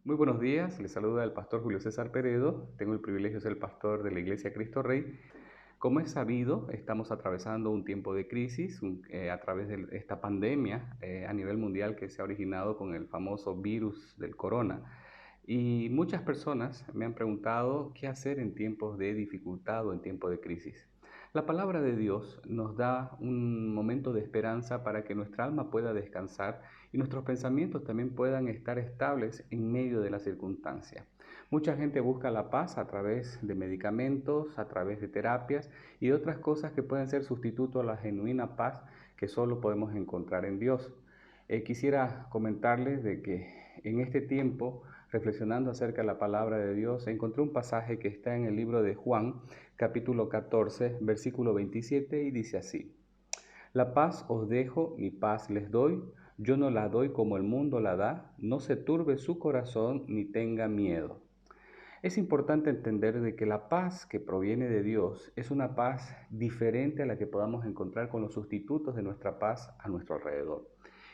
Muy buenos días, les saluda el pastor Julio César Peredo. Tengo el privilegio de ser el pastor de la Iglesia Cristo Rey. Como es sabido, estamos atravesando un tiempo de crisis a través de esta pandemia a nivel mundial que se ha originado con el famoso virus del corona. Y muchas personas me han preguntado qué hacer en tiempos de dificultad o en tiempos de crisis. La palabra de Dios nos da un momento de esperanza para que nuestra alma pueda descansar y nuestros pensamientos también puedan estar estables en medio de la circunstancia. Mucha gente busca la paz a través de medicamentos, a través de terapias y de otras cosas que pueden ser sustituto a la genuina paz que solo podemos encontrar en Dios. Quisiera comentarles de que en este tiempo, reflexionando acerca de la palabra de Dios, encontré un pasaje que está en el libro de Juan, capítulo 14, versículo 27, y dice así: La paz os dejo, mi paz les doy, yo no la doy como el mundo la da, no se turbe su corazón ni tenga miedo. Es importante entender de que la paz que proviene de Dios es una paz diferente a la que podamos encontrar con los sustitutos de nuestra paz a nuestro alrededor.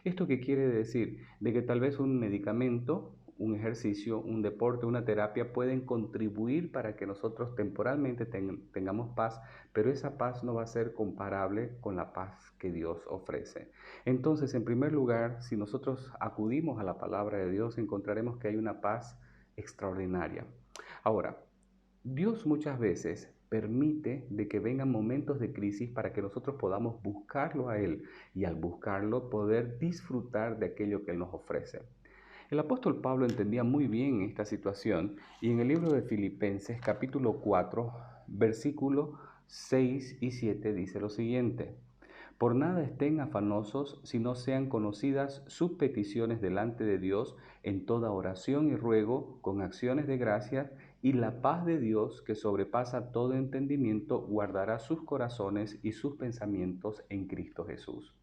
¿Esto qué quiere decir? De que tal vez un medicamento, un ejercicio, un deporte, una terapia pueden contribuir para que nosotros temporalmente tengamos paz, pero esa paz no va a ser comparable con la paz que Dios ofrece. Entonces, en primer lugar, si nosotros acudimos a la palabra de Dios, encontraremos que hay una paz extraordinaria. Ahora, Dios muchas veces permite de que vengan momentos de crisis para que nosotros podamos buscarlo a Él y al buscarlo poder disfrutar de aquello que Él nos ofrece. El apóstol Pablo entendía muy bien esta situación y en el libro de Filipenses capítulo 4 versículo 6 y 7 dice lo siguiente: Por nada estén afanosos, sino sean conocidas sus peticiones delante de Dios en toda oración y ruego, con acciones de gracias, y la paz de Dios, que sobrepasa todo entendimiento, guardará sus corazones y sus pensamientos en Cristo Jesús.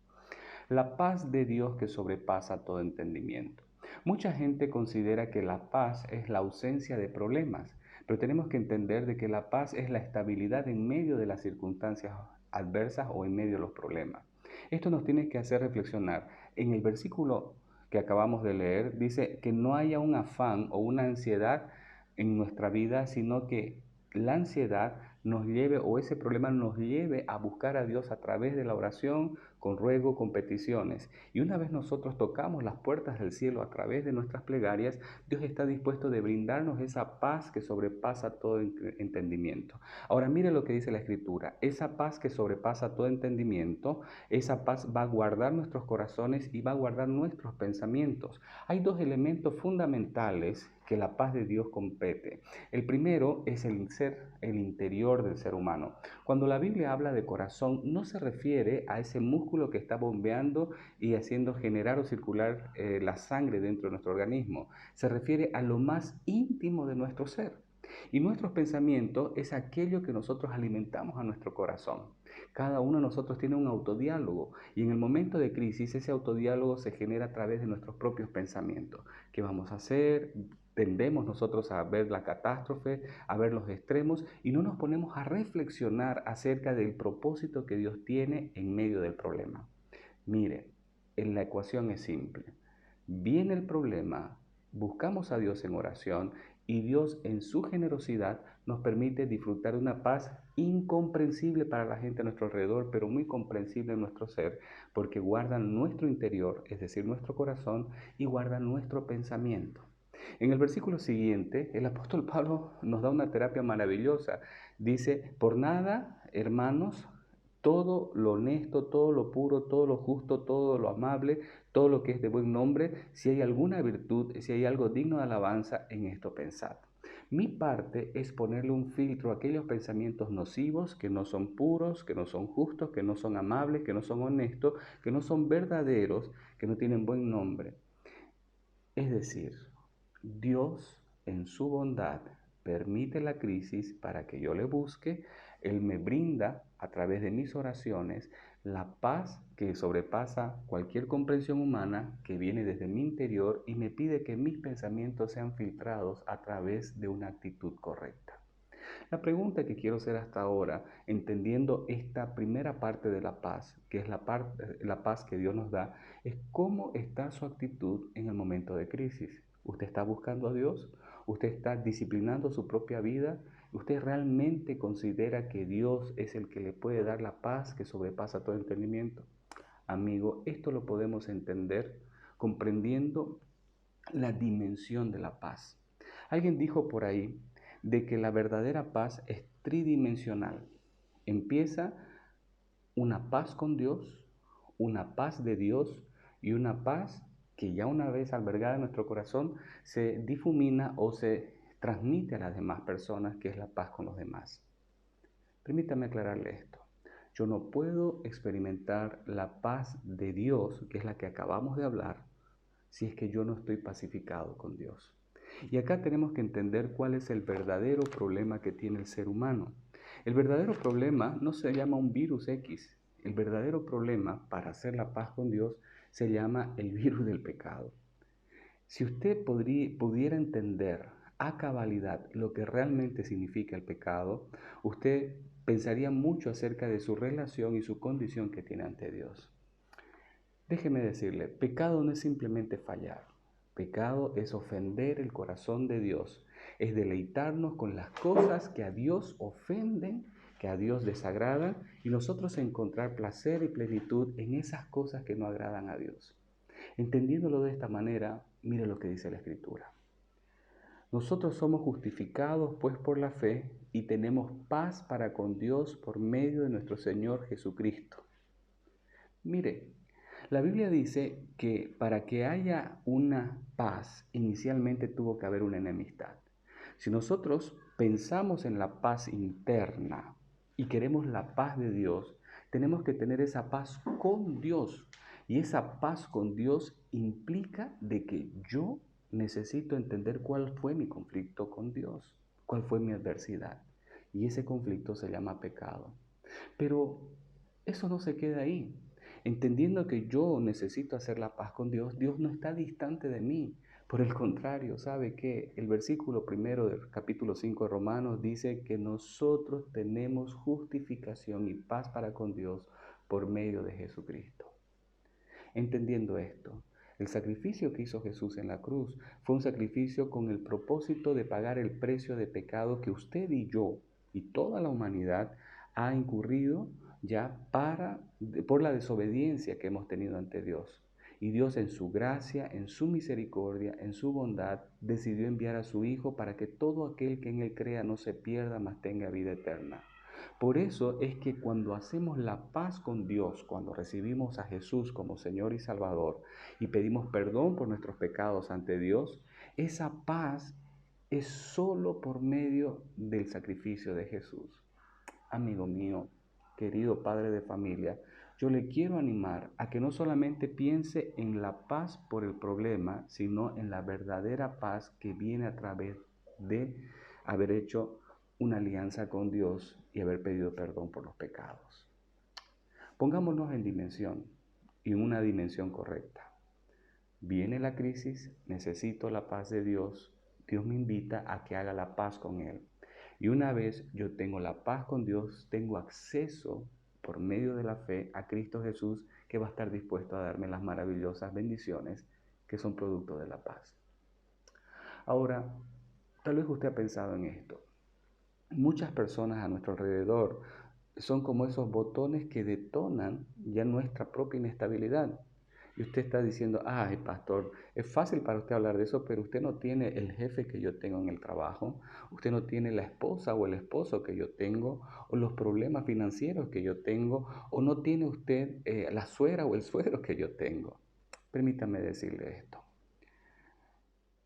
La paz de Dios que sobrepasa todo entendimiento. Mucha gente considera que la paz es la ausencia de problemas, pero tenemos que entender de que la paz es la estabilidad en medio de las circunstancias adversas o en medio de los problemas. Esto nos tiene que hacer reflexionar. En el versículo que acabamos de leer dice que no haya un afán o una ansiedad en nuestra vida, sino que la ansiedad nos lleve o ese problema nos lleve a buscar a Dios a través de la oración, con ruego, con peticiones. Y una vez nosotros tocamos las puertas del cielo a través de nuestras plegarias, Dios está dispuesto de brindarnos esa paz que sobrepasa todo entendimiento. Ahora mire lo que dice la Escritura: esa paz que sobrepasa todo entendimiento, esa paz va a guardar nuestros corazones y va a guardar nuestros pensamientos. Hay dos elementos fundamentales que la paz de Dios compete. El primero es el ser, el interior del ser humano. Cuando la Biblia habla de corazón, no se refiere a ese músculo que está bombeando y haciendo generar o circular la sangre dentro de nuestro organismo. Se refiere a lo más íntimo de nuestro ser. Y nuestros pensamientos es aquello que nosotros alimentamos a nuestro corazón. Cada uno de nosotros tiene un autodiálogo y en el momento de crisis ese autodiálogo se genera a través de nuestros propios pensamientos. ¿Qué vamos a hacer? Tendemos nosotros a ver la catástrofe, a ver los extremos y no nos ponemos a reflexionar acerca del propósito que Dios tiene en medio del problema. Mire, la ecuación es simple. Viene el problema, buscamos a Dios en oración y Dios en su generosidad nos permite disfrutar de una paz incomprensible para la gente a nuestro alrededor, pero muy comprensible en nuestro ser, porque guarda nuestro interior, es decir, nuestro corazón, y guarda nuestro pensamiento. En el versículo siguiente, el apóstol Pablo nos da una terapia maravillosa. Dice: por nada, hermanos, todo lo honesto, todo lo puro, todo lo justo, todo lo amable, todo lo que es de buen nombre, si hay alguna virtud, si hay algo digno de alabanza, en esto pensad. Mi parte es ponerle un filtro a aquellos pensamientos nocivos que no son puros, que no son justos, que no son amables, que no son honestos, que no son verdaderos, que no tienen buen nombre. Es decir, Dios en su bondad permite la crisis para que yo le busque. Él me brinda a través de mis oraciones la paz que sobrepasa cualquier comprensión humana, que viene desde mi interior y me pide que mis pensamientos sean filtrados a través de una actitud correcta. La pregunta que quiero hacer hasta ahora, entendiendo esta primera parte de la paz, que es la paz que Dios nos da, es cómo está su actitud en el momento de crisis. ¿Usted está buscando a Dios? ¿Usted está disciplinando su propia vida? ¿Usted realmente considera que Dios es el que le puede dar la paz que sobrepasa todo entendimiento? Amigo, esto lo podemos entender comprendiendo la dimensión de la paz. Alguien dijo por ahí de que la verdadera paz es tridimensional. Empieza una paz con Dios, una paz de Dios y una paz que ya una vez albergada en nuestro corazón se difumina o se transmite a las demás personas, que es la paz con los demás. Permítame aclararle esto. Yo no puedo experimentar la paz de Dios, que es la que acabamos de hablar, si es que yo no estoy pacificado con Dios. Y acá tenemos que entender cuál es el verdadero problema que tiene el ser humano. El verdadero problema no se llama un virus X. El verdadero problema para hacer la paz con Dios se llama el virus del pecado. Si usted pudiera entender a cabalidad lo que realmente significa el pecado, usted pensaría mucho acerca de su relación y su condición que tiene ante Dios. Déjeme decirle, pecado no es simplemente fallar. Pecado es ofender el corazón de Dios, es deleitarnos con las cosas que a Dios ofenden, que a Dios desagradan, y nosotros encontrar placer y plenitud en esas cosas que no agradan a Dios. Entendiéndolo de esta manera, mire lo que dice la Escritura. Nosotros somos justificados pues por la fe y tenemos paz para con Dios por medio de nuestro Señor Jesucristo. Mire, la Biblia dice que para que haya una paz, inicialmente tuvo que haber una enemistad. Si nosotros pensamos en la paz interna y queremos la paz de Dios, tenemos que tener esa paz con Dios. Y esa paz con Dios implica de que yo necesito entender cuál fue mi conflicto con Dios, cuál fue mi adversidad. Y ese conflicto se llama pecado. Pero eso no se queda ahí. Entendiendo que yo necesito hacer la paz con Dios, Dios no está distante de mí. Por el contrario, ¿sabe qué? El versículo primero del capítulo 5 de Romanos dice que nosotros tenemos justificación y paz para con Dios por medio de Jesucristo. Entendiendo esto, el sacrificio que hizo Jesús en la cruz fue un sacrificio con el propósito de pagar el precio de pecado que usted y yo y toda la humanidad ha incurrido ya por la desobediencia que hemos tenido ante Dios. Y Dios en su gracia, en su misericordia, en su bondad, decidió enviar a su Hijo para que todo aquel que en Él crea no se pierda, mas tenga vida eterna. Por eso es que cuando hacemos la paz con Dios, cuando recibimos a Jesús como Señor y Salvador y pedimos perdón por nuestros pecados ante Dios, esa paz es solo por medio del sacrificio de Jesús. Amigo mío, querido padre de familia, yo le quiero animar a que no solamente piense en la paz por el problema, sino en la verdadera paz que viene a través de haber hecho una alianza con Dios y haber pedido perdón por los pecados. Pongámonos en dimensión y en una dimensión correcta. Viene la crisis, necesito la paz de Dios, Dios me invita a que haga la paz con Él. Y una vez yo tengo la paz con Dios, tengo acceso por medio de la fe a Cristo Jesús, que va a estar dispuesto a darme las maravillosas bendiciones que son producto de la paz. Ahora, tal vez usted ha pensado en esto. Muchas personas a nuestro alrededor son como esos botones que detonan ya nuestra propia inestabilidad. Y usted está diciendo, ay, pastor, es fácil para usted hablar de eso, pero usted no tiene el jefe que yo tengo en el trabajo, usted no tiene la esposa o el esposo que yo tengo, o los problemas financieros que yo tengo, o no tiene usted la suegra o el suegro que yo tengo. Permítame decirle esto.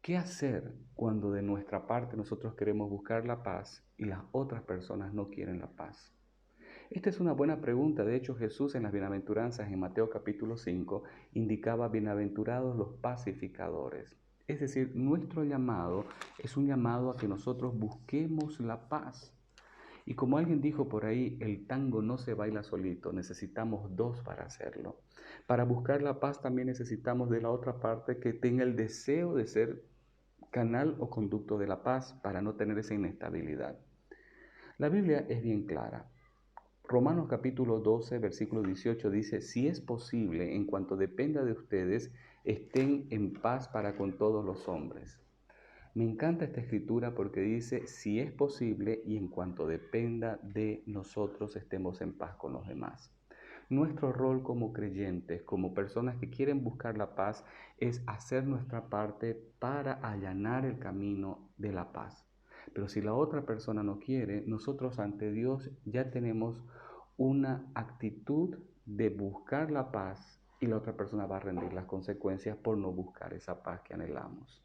¿Qué hacer cuando de nuestra parte nosotros queremos buscar la paz y las otras personas no quieren la paz? Esta es una buena pregunta. De hecho, Jesús en las bienaventuranzas en Mateo capítulo 5 indicaba bienaventurados los pacificadores. Es decir, nuestro llamado es un llamado a que nosotros busquemos la paz. Y como alguien dijo por ahí, el tango no se baila solito, necesitamos dos para hacerlo. Para buscar la paz también necesitamos de la otra parte que tenga el deseo de ser canal o conducto de la paz para no tener esa inestabilidad. La Biblia es bien clara. Romanos capítulo 12, versículo 18 dice, si es posible, en cuanto dependa de ustedes, estén en paz para con todos los hombres. Me encanta esta escritura porque dice, si es posible y en cuanto dependa de nosotros, estemos en paz con los demás. Nuestro rol como creyentes, como personas que quieren buscar la paz, es hacer nuestra parte para allanar el camino de la paz. Pero si la otra persona no quiere, nosotros ante Dios ya tenemos una actitud de buscar la paz y la otra persona va a rendir las consecuencias por no buscar esa paz que anhelamos.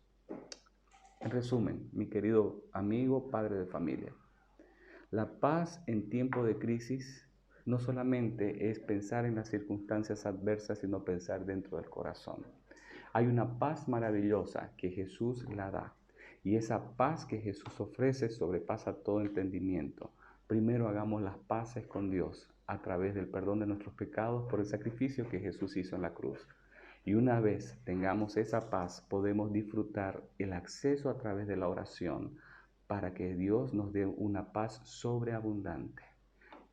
En resumen, mi querido amigo, padre de familia, la paz en tiempo de crisis no solamente es pensar en las circunstancias adversas, sino pensar dentro del corazón. Hay una paz maravillosa que Jesús la da y esa paz que Jesús ofrece sobrepasa todo entendimiento. Primero hagamos las paces con Dios a través del perdón de nuestros pecados por el sacrificio que Jesús hizo en la cruz. Y una vez tengamos esa paz, podemos disfrutar el acceso a través de la oración para que Dios nos dé una paz sobreabundante.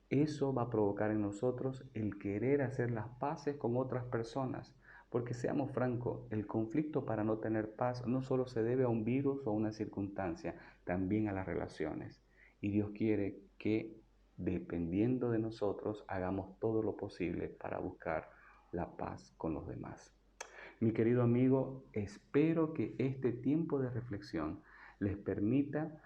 Eso va a provocar en nosotros el querer hacer las paces con otras personas. Porque seamos francos, el conflicto para no tener paz no solo se debe a un virus o a una circunstancia, también a las relaciones. Y Dios quiere que, dependiendo de nosotros, hagamos todo lo posible para buscar la paz con los demás. Mi querido amigo, espero que este tiempo de reflexión les permita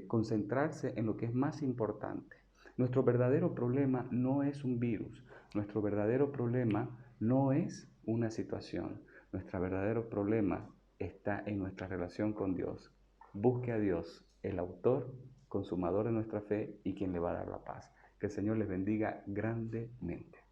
concentrarse en lo que es más importante. Nuestro verdadero problema no es un virus, nuestro verdadero problema no es una situación, nuestro verdadero problema está en nuestra relación con Dios. Busque a Dios, el autor, consumador de nuestra fe y quien le va a dar la paz. Que el Señor les bendiga grandemente.